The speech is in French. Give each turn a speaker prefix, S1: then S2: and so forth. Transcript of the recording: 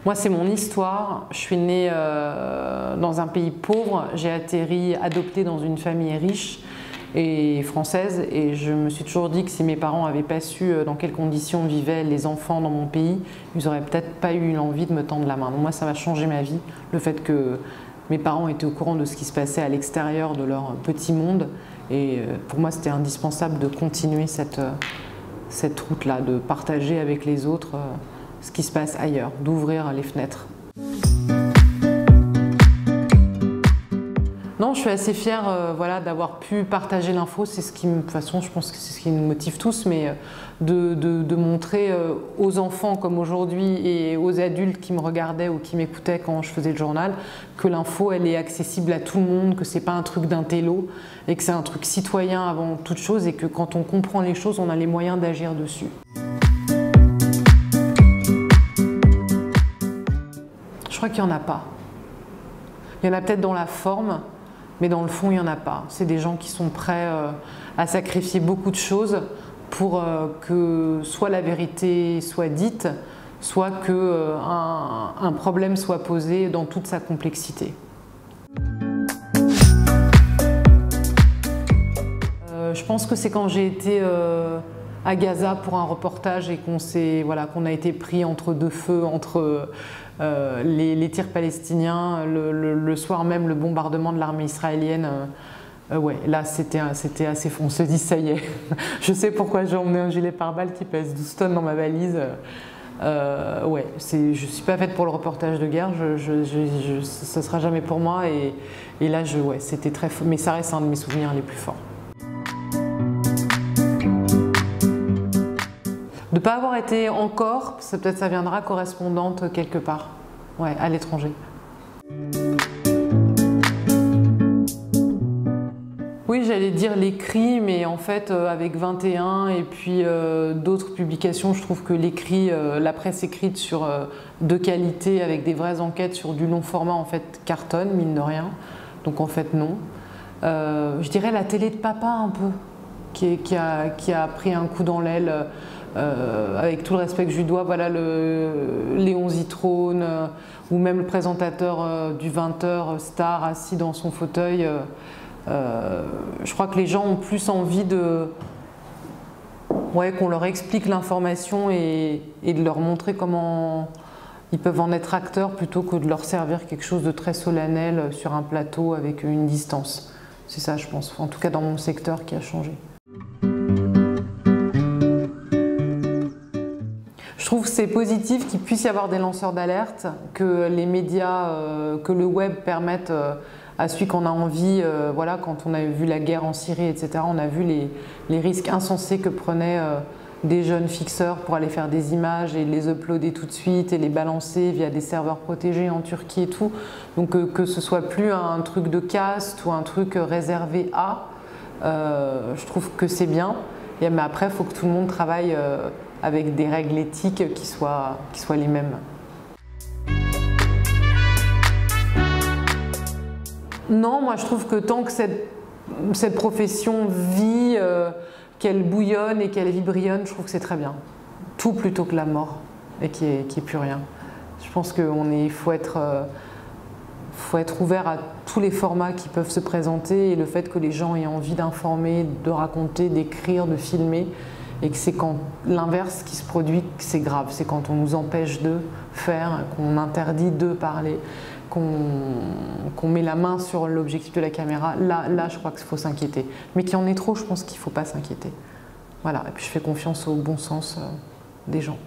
S1: Moi, c'est mon histoire. Je suis née dans un pays pauvre. J'ai atterri adoptée dans une famille riche et française. Et je me suis toujours dit que si mes parents n'avaient pas su dans quelles conditions vivaient les enfants dans mon pays, ils n'auraient peut-être pas eu l'envie de me tendre la main. Donc moi, ça m'a changé ma vie. Le fait que mes parents étaient au courant de ce qui se passait à l'extérieur de leur petit monde. Et pour moi, c'était indispensable de continuer cette route-là, de partager avec les autres ce qui se passe ailleurs, d'ouvrir les fenêtres. Non, je suis assez fière voilà, d'avoir pu partager l'info. C'est ce qui, de toute façon, je pense que c'est ce qui nous motive tous, mais de montrer aux enfants comme aujourd'hui et aux adultes qui me regardaient ou qui m'écoutaient quand je faisais le journal que l'info, elle est accessible à tout le monde, que c'est pas un truc d'intello et que c'est un truc citoyen avant toute chose et que quand on comprend les choses, on a les moyens d'agir dessus. Je crois qu'il n'y en a pas. Il y en a peut-être dans la forme, mais dans le fond, il n'y en a pas. C'est des gens qui sont prêts à sacrifier beaucoup de choses pour que soit la vérité soit dite, soit qu'un problème soit posé dans toute sa complexité. Je pense que c'est quand j'ai été à Gaza pour un reportage et qu'on a été pris entre deux feux, entre les tirs palestiniens, le soir même le bombardement de l'armée israélienne. Ouais, là c'était assez fou. On se dit ça y est. Je sais pourquoi j'ai emmené un gilet pare-balles qui pèse 12 tonnes dans ma valise. Ouais, je suis pas faite pour le reportage de guerre. Ça sera jamais pour moi. Et là, ouais, c'était très fort. Mais ça reste un de mes souvenirs les plus forts. De ne pas avoir été encore, peut-être ça viendra, correspondante quelque part, ouais, à l'étranger. Oui, j'allais dire l'écrit, mais en fait avec 21 et puis d'autres publications, je trouve que l'écrit, la presse écrite de qualité avec des vraies enquêtes sur du long format en fait cartonne, mine de rien. Donc en fait non. Je dirais la télé de papa un peu, qui a pris un coup dans l'aile. Avec tout le respect que je lui dois, voilà, Léon Zitrone ou même le présentateur du 20h Star assis dans son fauteuil. Je crois que les gens ont plus envie ouais, qu'on leur explique l'information et de leur montrer comment ils peuvent en être acteurs plutôt que de leur servir quelque chose de très solennel sur un plateau avec une distance. C'est ça, je pense, en tout cas dans mon secteur, qui a changé. Je trouve que c'est positif qu'il puisse y avoir des lanceurs d'alerte, que les médias, que le web permettent à celui qu'on a envie, voilà, quand on a vu la guerre en Syrie, etc., on a vu les risques insensés que prenaient des jeunes fixeurs pour aller faire des images et les uploader tout de suite et les balancer via des serveurs protégés en Turquie et tout. Donc que ce soit plus un truc de caste ou un truc réservé à, je trouve que c'est bien. Mais après, il faut que tout le monde travaille avec des règles éthiques qui soient les mêmes. Non, moi je trouve que tant que cette profession vit, qu'elle bouillonne et qu'elle vibrionne, je trouve que c'est très bien. Tout plutôt que la mort et qu'il n'y ait plus rien. Je pense qu'il faut être ouvert à tous les formats qui peuvent se présenter et le fait que les gens aient envie d'informer, de raconter, d'écrire, de filmer. Et que c'est quand l'inverse qui se produit que c'est grave. C'est quand on nous empêche de faire, qu'on interdit de parler, qu'on met la main sur l'objectif de la caméra. Là, je crois qu'il faut s'inquiéter. Mais qu'il y en ait trop, je pense qu'il ne faut pas s'inquiéter. Voilà. Et puis je fais confiance au bon sens des gens.